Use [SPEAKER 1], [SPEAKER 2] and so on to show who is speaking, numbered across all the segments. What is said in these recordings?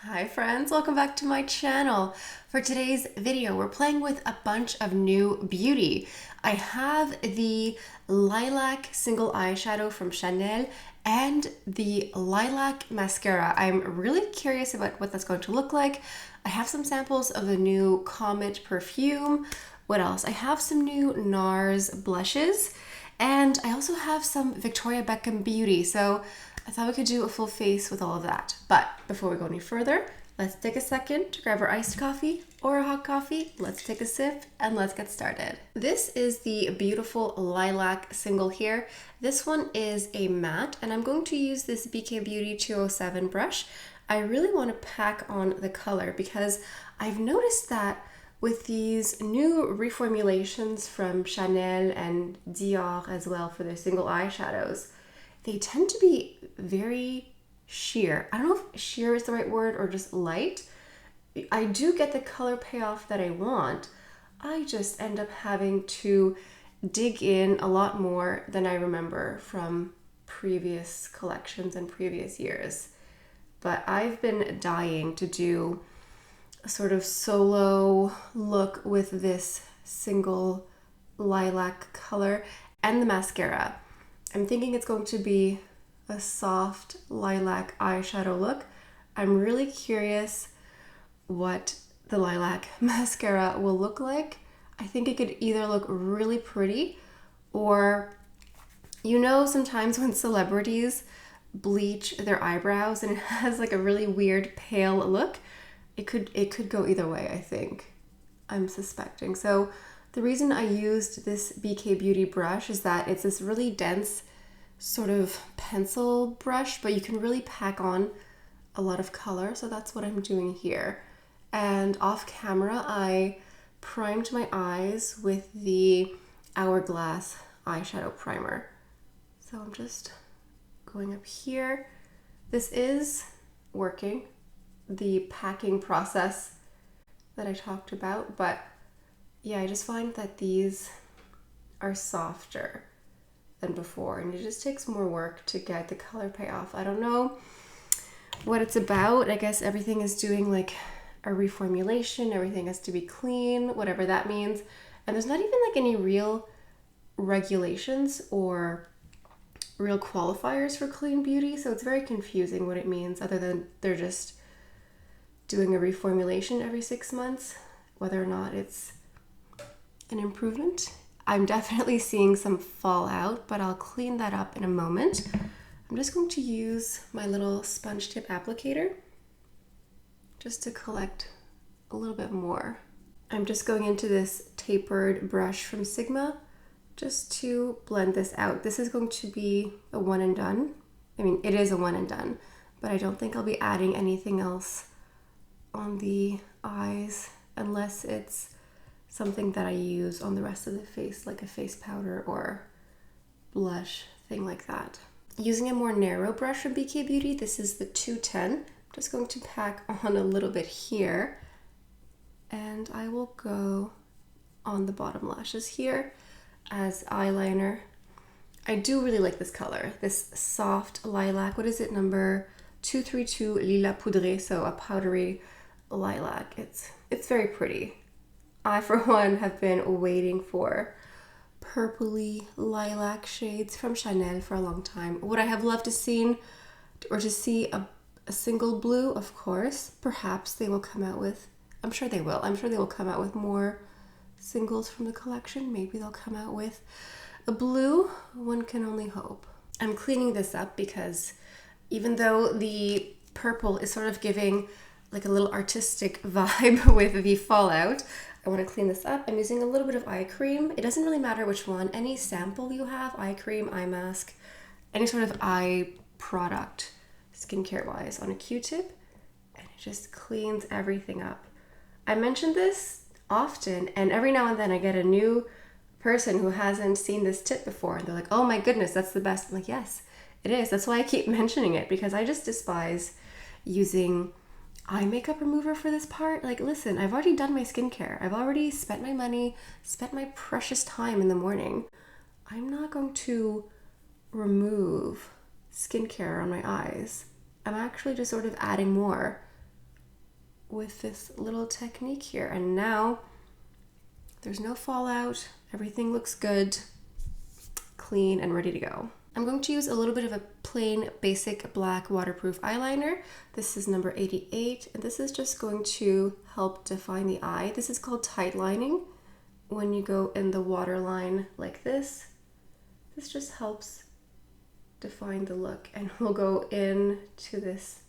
[SPEAKER 1] Hi friends, welcome back to my channel. For today's video, we're playing with a bunch of new beauty. I have the Lilac single eyeshadow from Chanel and the Lilac Mascara. I'm really curious about what that's going to look like. I have some samples of the new Comet perfume. What else? I have some new NARS blushes and I also have some Victoria Beckham beauty. So I thought we could do a full face with all of that. But before we go any further, let's take a second to grab our iced coffee or a hot coffee. Let's take a sip and let's get started. This is the beautiful Lilac single here. This one is a matte and I'm going to use this BK Beauty 207 brush. I really want to pack on the color because I've noticed that with these new reformulations from Chanel and Dior as well for their single eyeshadows, they tend to be very sheer. I don't know if sheer is the right word or just light. I do get the color payoff that I want. I just end up having to dig in a lot more than I remember from previous collections and previous years. But I've been dying to do a sort of solo look with this single lilac color and the mascara. I'm thinking it's going to be a soft lilac eyeshadow look. I'm really curious what the lilac mascara will look like. I think it could either look really pretty or, you know, sometimes when celebrities bleach their eyebrows and it has like a really weird pale look, it could go either way, I think. I'm suspecting. So the reason I used this BK Beauty brush is that it's this really dense sort of pencil brush, but you can really pack on a lot of color. So that's what I'm doing here. And off camera, I primed my eyes with the Hourglass eyeshadow primer. So I'm just going up here. This is working, the packing process that I talked about, but yeah, I just find that these are softer than before and it just takes more work to get the color payoff. I don't know what it's about. I guess everything is doing like a reformulation, everything has to be clean, whatever that means. And there's not even like any real regulations or real qualifiers for clean beauty, so it's very confusing what it means other than they're just doing a reformulation every 6 months, whether or not it's an improvement. I'm definitely seeing some fallout, but I'll clean that up in a moment. I'm just going to use my little sponge tip applicator just to collect a little bit more. I'm just going into this tapered brush from Sigma just to blend this out. This is going to be a one and done. I mean, it is a one and done, but I don't think I'll be adding anything else on the eyes unless it's something that I use on the rest of the face, like a face powder or blush, thing like that. Using a more narrow brush from BK Beauty, this is the 210. I'm just going to pack on a little bit here, and I will go on the bottom lashes here as eyeliner. I do really like this color, this soft lilac. What is it, number 232 Lilac Poudré, so a powdery lilac. It's very pretty. I, for one, have been waiting for purpley lilac shades from Chanel for a long time. Would I have loved to see a single blue? Of course. Perhaps they will come out with, I'm sure they will. I'm sure they will come out with more singles from the collection. Maybe they'll come out with a blue. One can only hope. I'm cleaning this up because even though the purple is sort of giving like a little artistic vibe with the fallout, I want to clean this up. I'm using a little bit of eye cream. It doesn't really matter which one. Any sample you have, eye cream, eye mask, any sort of eye product, skincare wise, on a Q-tip, and it just cleans everything up. I mentioned this often, and every now and then I get a new person who hasn't seen this tip before, and they're like, oh my goodness, that's the best. I'm like, yes, it is. That's why I keep mentioning it, because I just despise using eye makeup remover for this part. Like, listen, I've already done my skincare. I've already spent my money, spent my precious time in the morning. I'm not going to remove skincare on my eyes. I'm actually just sort of adding more with this little technique here. And now there's no fallout. Everything looks good, clean, and ready to go. I'm going to use a little bit of a plain basic black waterproof eyeliner. This is number 88, and this is just going to help define the eye. This is called tight lining. When you go in the waterline like this just helps define the look. And we'll go into this,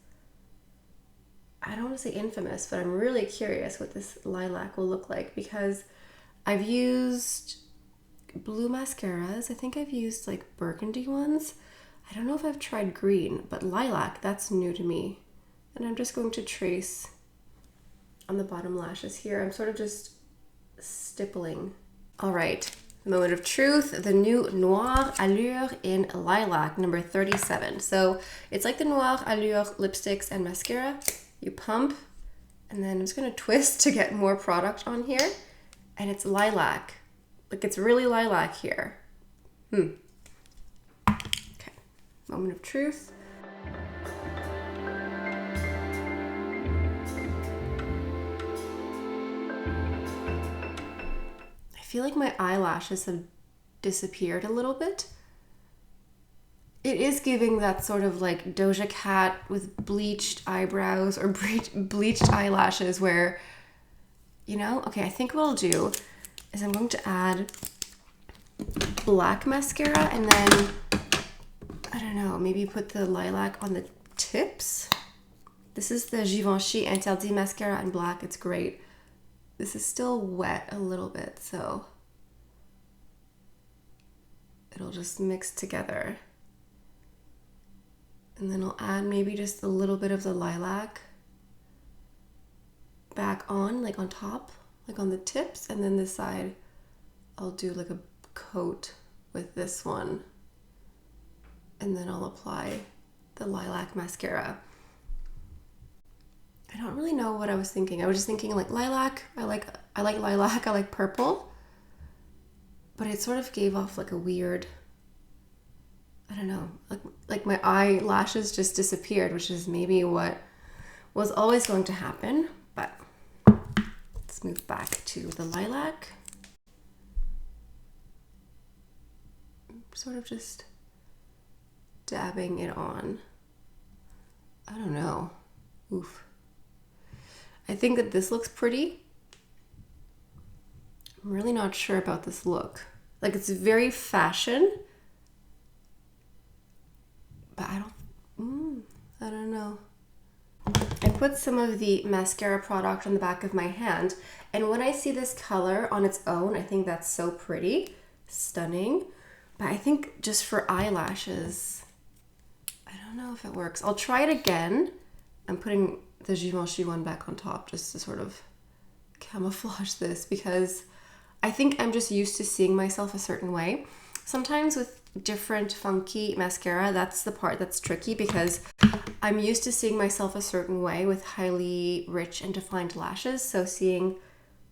[SPEAKER 1] I don't want to say infamous, but I'm really curious what this lilac will look like, because I've used blue mascaras. I think I've used like burgundy ones. I don't know if I've tried green, but lilac, that's new to me. And I'm just going to trace on the bottom lashes here. I'm sort of just stippling. All right, moment of truth, the new Noir Allure in Lilac, number 37. So it's like the Noir Allure lipsticks and mascara. You pump, and then I'm just gonna twist to get more product on here. And it's lilac. Like, it's really lilac here. Okay, moment of truth. I feel like my eyelashes have disappeared a little bit. It is giving that sort of like Doja Cat with bleached eyebrows or bleached eyelashes where, you know, okay, I think what I'll do is I'm going to add black mascara and then, I don't know, maybe put the lilac on the tips. This is the Givenchy Interdit mascara in black. It's great. This is still wet a little bit, so it'll just mix together. And then I'll add maybe just a little bit of the lilac back on, like on top, like on the tips, and then this side I'll do like a coat with this one, and then I'll apply the lilac mascara. I don't really know what I was thinking. I was just thinking like lilac. I like lilac. I like purple, but it sort of gave off like a weird, I don't know, like my eyelashes just disappeared, which is maybe what was always going to happen. But let's move back to the lilac. Sort of just dabbing it on. I don't know. Oof. I think that this looks pretty. I'm really not sure about this look. Like, it's very fashion, but I don't know. I put some of the mascara product on the back of my hand, and when I see this color on its own, I think that's so pretty, stunning. But I think just for eyelashes, I don't know if it works. I'll try it again. I'm putting the Givenchy one back on top just to sort of camouflage this, because I think I'm just used to seeing myself a certain way. Sometimes with different funky mascara, that's the part that's tricky, because I'm used to seeing myself a certain way with highly rich and defined lashes. So seeing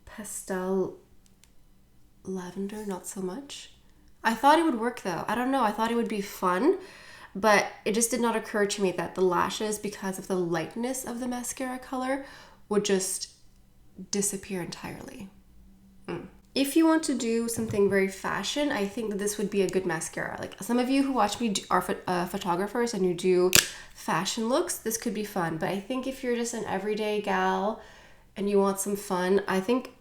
[SPEAKER 1] pastel lavender, not so much. I thought it would work though. I don't know. I thought it would be fun, but it just did not occur to me that the lashes, because of the lightness of the mascara color, would just disappear entirely. If you want to do something very fashion, I think that this would be a good mascara. Like, some of you who watch me are photographers and you do fashion looks, this could be fun. But I think if you're just an everyday gal and you want some fun, I think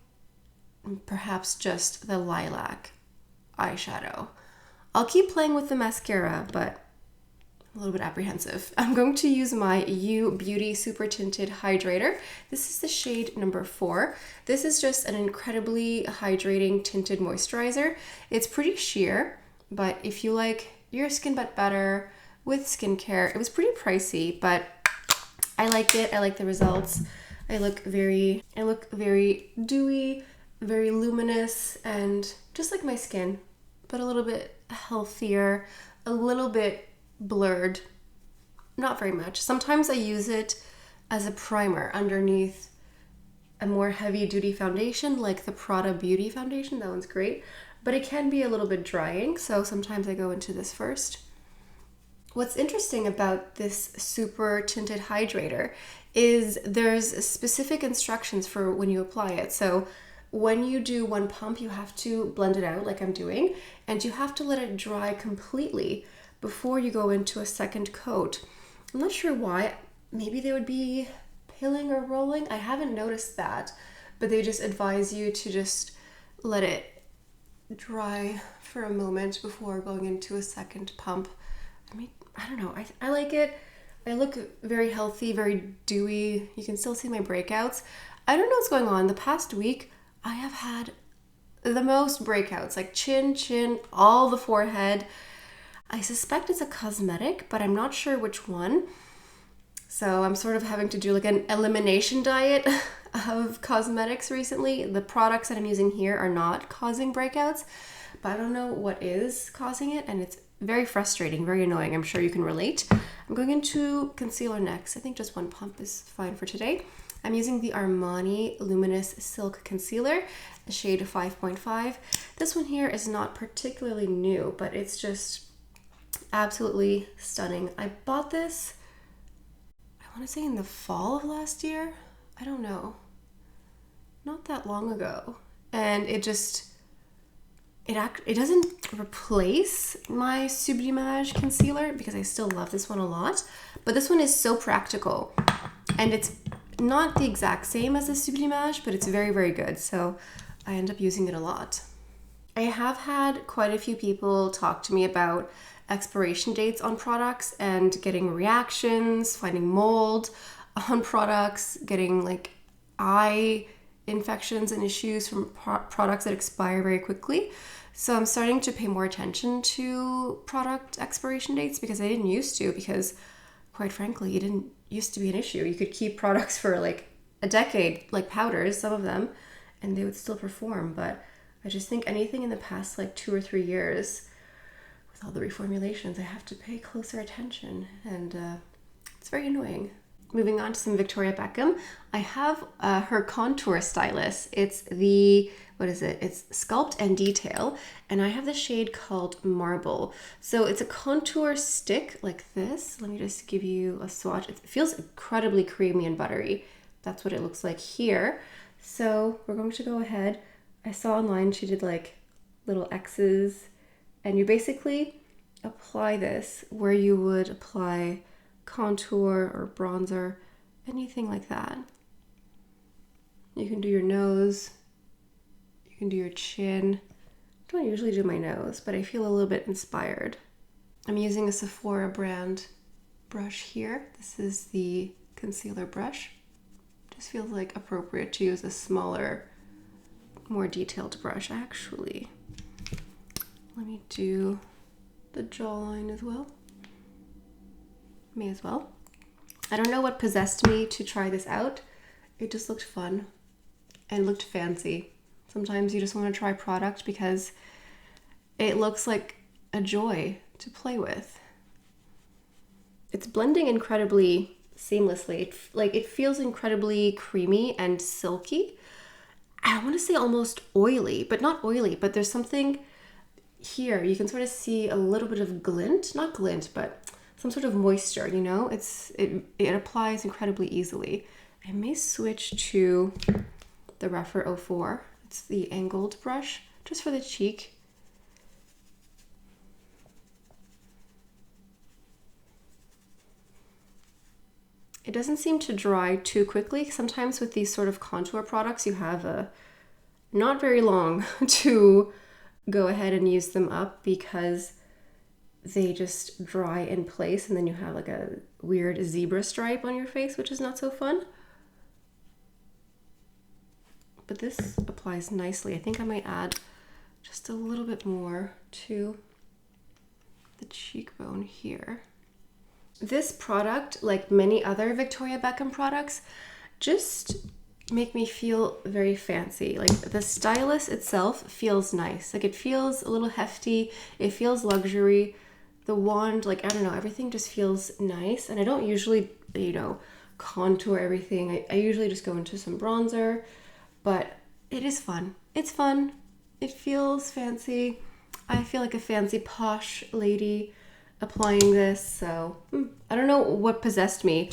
[SPEAKER 1] perhaps just the Lilac Eyeshadow. I'll keep playing with the mascara, but I'm a little bit apprehensive. I'm going to use my U Beauty Super Tinted Hydrator. This is the shade number 4. This is just an incredibly hydrating tinted moisturizer. It's pretty sheer, but if you like your skin but better with skincare, it was pretty pricey, but I liked it. I like the results. I look very dewy, very luminous, and just like my skin, but a little bit healthier, a little bit blurred, not very much. Sometimes I use it as a primer underneath a more heavy duty foundation, like the Prada Beauty foundation. That one's great, but it can be a little bit drying, so sometimes I go into this first. What's interesting about this super tinted hydrator is there's specific instructions for when you apply it. So when you do one pump, you have to blend it out like I'm doing, and you have to let it dry completely before you go into a second coat. I'm not sure why. Maybe they would be pilling or rolling. I haven't noticed that, but they just advise you to just let it dry for a moment before going into a second pump. I mean, I don't know. I like it. I look very healthy, very dewy. You can still see my breakouts. I don't know what's going on. The past week, I have had the most breakouts, like chin, all the forehead. I suspect it's a cosmetic, but I'm not sure which one. So I'm sort of having to do like an elimination diet of cosmetics recently. The products that I'm using here are not causing breakouts, but I don't know what is causing it, and it's very frustrating, very annoying. I'm sure you can relate. I'm going into concealer next. I think just one pump is fine for today. I'm using the Armani Luminous Silk Concealer, the shade 5.5. This one here is not particularly new, but it's just absolutely stunning. I bought this, I want to say in the fall of last year. I don't know. Not that long ago. And it doesn't replace my Sublimage concealer because I still love this one a lot, but this one is so practical, and it's not the exact same as the Sublimage, but it's very, very good. So I end up using it a lot. I have had quite a few people talk to me about expiration dates on products and getting reactions, finding mold on products, getting like eye infections and issues from products that expire very quickly. So I'm starting to pay more attention to product expiration dates because I didn't used to, because quite frankly, it didn't used to be an issue. You could keep products for like a decade, like powders, some of them, and they would still perform. But I just think anything in the past like 2 or 3 years, with all the reformulations, I have to pay closer attention, and it's very annoying. Moving on to some Victoria Beckham. I have her contour stylus. It's the, what is it? It's Sculpt and Detail, and I have the shade called Marble. So it's a contour stick like this. Let me just give you a swatch. It feels incredibly creamy and buttery. That's what it looks like here. So we're going to go ahead. I saw online she did like little X's, and you basically apply this where you would apply contour or bronzer, anything like that. You can do your nose, you can do your chin. I don't usually do my nose, but I feel a little bit inspired. I'm using a Sephora brand brush here. This is the concealer brush. Just feels like appropriate to use a smaller, more detailed brush. Actually, let me do the jawline as well. May as well. I don't know what possessed me to try this out. It just looked fun and looked fancy. Sometimes you just want to try product because it looks like a joy to play with. It's blending incredibly seamlessly. It feels incredibly creamy and silky. I want to say almost oily, but not oily, but there's something here. You can sort of see a little bit of glint, not glint, but some sort of moisture, you know? It applies incredibly easily. I may switch to the Rephr 04. It's the angled brush, just for the cheek. It doesn't seem to dry too quickly. Sometimes with these sort of contour products, you have not very long to go ahead and use them up because they just dry in place, and then you have like a weird zebra stripe on your face, which is not so fun. But this applies nicely. I think I might add just a little bit more to the cheekbone here. This product, like many other Victoria Beckham products, just make me feel very fancy. Like the stylus itself feels nice. Like it feels a little hefty. It feels luxury. The wand, like, I don't know, everything just feels nice. And I don't usually, you know, contour everything. I usually just go into some bronzer, but it is fun. It's fun. It feels fancy. I feel like a fancy posh lady applying this. So I don't know what possessed me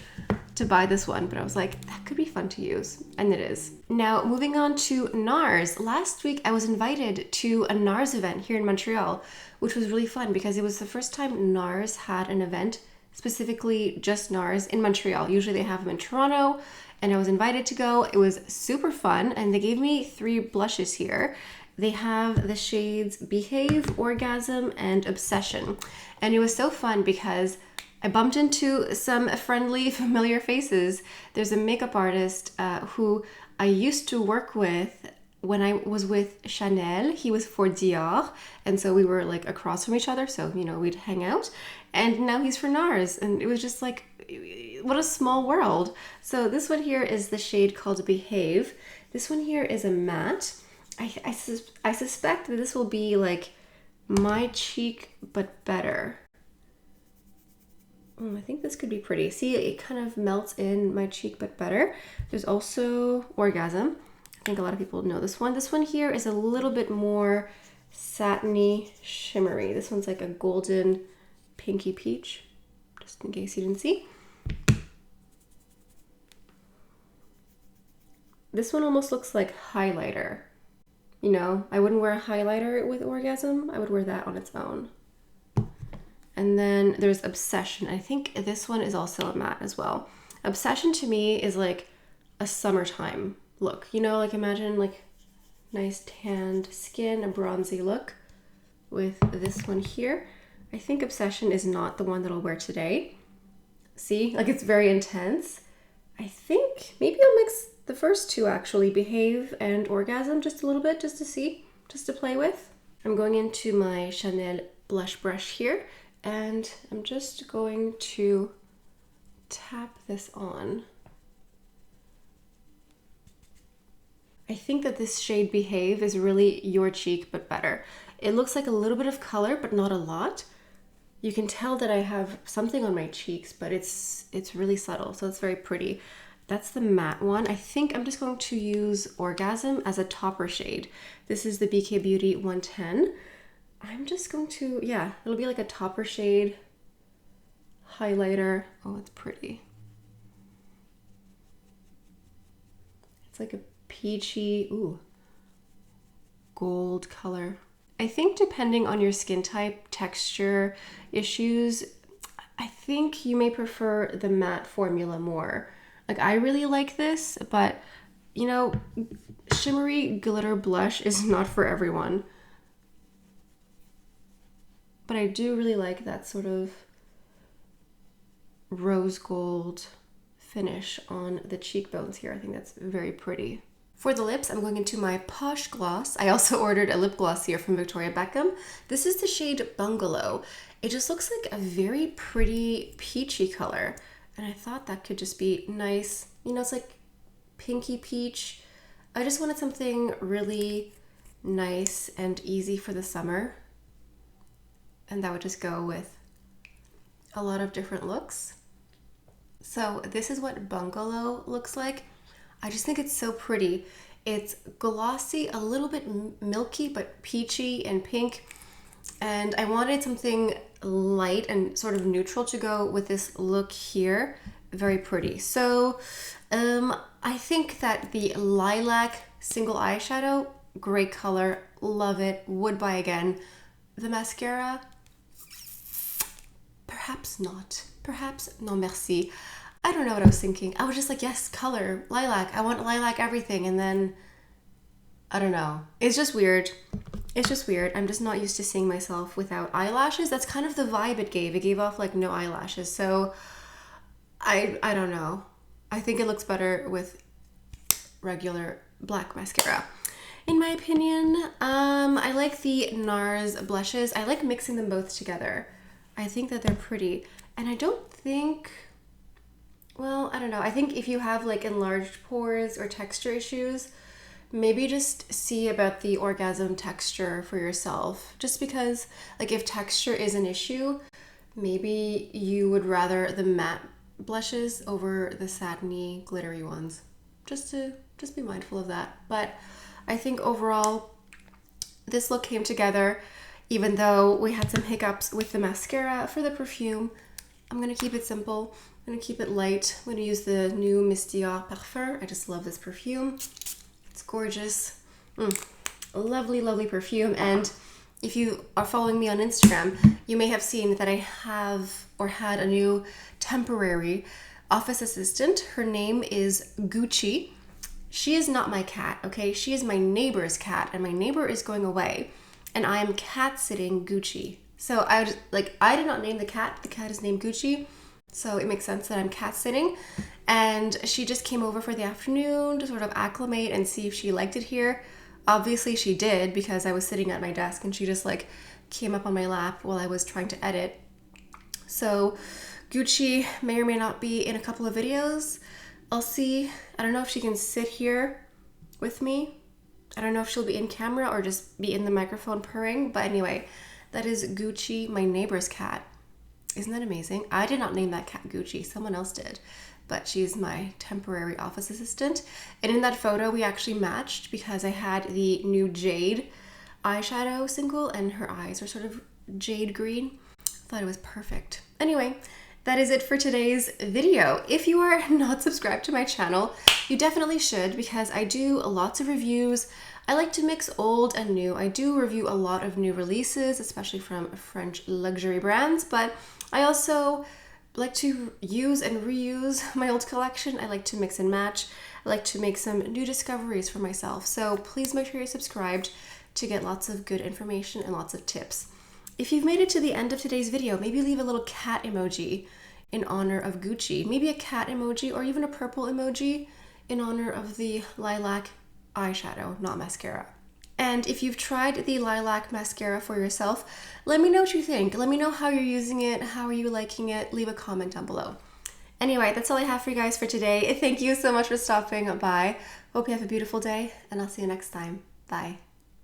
[SPEAKER 1] to buy this one, but I was like, that could be fun to use, and it is. Now, moving on to NARS. Last week, I was invited to a NARS event here in Montreal, which was really fun because it was the first time NARS had an event, specifically just NARS in Montreal. Usually they have them in Toronto, and I was invited to go. It was super fun, and they gave me 3 blushes here. They have the shades Behave, Orgasm, and Obsession. And it was so fun because I bumped into some friendly, familiar faces. There's a makeup artist who I used to work with when I was with Chanel. He was for Dior, and so we were like across from each other, so, you know, we'd hang out. And now he's for NARS, and it was just like, what a small world. So this one here is the shade called Behave. This one here is a matte. I suspect that this will be like my cheek, but better. I think this could be pretty. See, it kind of melts in my cheek, but better. There's also Orgasm. I think a lot of people know this one. This one here is a little bit more satiny, shimmery. This one's like a golden pinky peach, just in case you didn't see. This one almost looks like highlighter. You know, I wouldn't wear a highlighter with Orgasm. I would wear that on its own. And then there's Obsession. I think this one is also a matte as well. Obsession to me is like a summertime look. You know, like imagine like nice tanned skin, a bronzy look with this one here. I think Obsession is not the one that I'll wear today. See, like it's very intense. I think maybe I'll mix the first 2 actually, Behave and Orgasm, just a little bit, just to see, just to play with. I'm going into my Chanel blush brush here, and I'm just going to tap this on. I think that this shade Behave is really your cheek, but better. It looks like a little bit of color, but not a lot. You can tell that I have something on my cheeks, but it's really subtle, so it's very pretty. That's the matte one. I think I'm just going to use Orgasm as a topper shade. This is the BK Beauty 110. I'm just going to, yeah, it'll be like a topper shade, highlighter. Oh, it's pretty. It's like a peachy, ooh, gold color. I think depending on your skin type, texture issues, I think you may prefer the matte formula more. Like I really like this, but you know, shimmery glitter blush is not for everyone. But I do really like that sort of rose gold finish on the cheekbones here. I think that's very pretty. For the lips, I'm going into my Posh Gloss. I also ordered a lip gloss here from Victoria Beckham. This is the shade Bungalow. It just looks like a very pretty peachy color. And I thought that could just be nice. You know, it's like pinky peach. I just wanted something really nice and easy for the summer. And that would just go with a lot of different looks. So this is what Bungalow looks like. I just think it's so pretty. It's glossy, a little bit milky, but peachy and pink. And I wanted something light and sort of neutral to go with this look here. Very pretty. So I think that the Lilac single eyeshadow, great color, love it, would buy again. The mascara, perhaps not. Perhaps non merci. I don't know what I was thinking. I was just like, yes, color, lilac. I want lilac everything. And then, I don't know. It's just weird. It's just weird. I'm just not used to seeing myself without eyelashes. That's kind of the vibe it gave. It gave off like no eyelashes. So I don't know. I think it looks better with regular black mascara. In my opinion, I like the NARS blushes. I like mixing them both together. I think that they're pretty. And I don't think, well, I don't know. I think if you have like enlarged pores or texture issues, maybe just see about the Orgasm texture for yourself. Just because, like, if texture is an issue, maybe you would rather the matte blushes over the satiny, glittery ones. Just be mindful of that. But I think overall, this look came together, even though we had some hiccups with the mascara for the perfume. I'm gonna keep it simple. I'm gonna keep it light. I'm gonna use the new Miss Dior Rephr. I just love this perfume. It's gorgeous. A lovely, lovely perfume. And if you are following me on Instagram, you may have seen that I have or had a new temporary office assistant. Her name is Gucci. She is not my cat, okay? She is my neighbor's cat, and my neighbor is going away, and I am cat sitting Gucci. So I did not name the cat. The cat is named Gucci. So it makes sense that I'm cat sitting. And she just came over for the afternoon to sort of acclimate and see if she liked it here. Obviously she did, because I was sitting at my desk and she just like came up on my lap while I was trying to edit. So Gucci may or may not be in a couple of videos. I'll see. I don't know if she can sit here with me. I don't know if she'll be in camera or just be in the microphone purring. But anyway, that is Gucci, my neighbor's cat. Isn't that amazing? I did not name that cat Gucci. Someone else did. But she's my temporary office assistant. And in that photo, we actually matched because I had the new Jade eyeshadow single and her eyes are sort of jade green. I thought it was perfect. Anyway, that is it for today's video. If you are not subscribed to my channel, you definitely should, because I do lots of reviews. I like to mix old and new. I do review a lot of new releases, especially from French luxury brands, but I also like to use and reuse my old collection. I like to mix and match. I like to make some new discoveries for myself. So please make sure you're subscribed to get lots of good information and lots of tips. If you've made it to the end of today's video, maybe leave a little cat emoji in honor of Gucci. Maybe a cat emoji or even a purple emoji in honor of the Lilac Eyeshadow, not mascara. And if you've tried the Lilac Mascara for yourself, let me know what you think. Let me know how you're using it. How are you liking it? Leave a comment down below. Anyway, that's all I have for you guys for today. Thank you so much for stopping by. Hope you have a beautiful day, and I'll see you next time. Bye.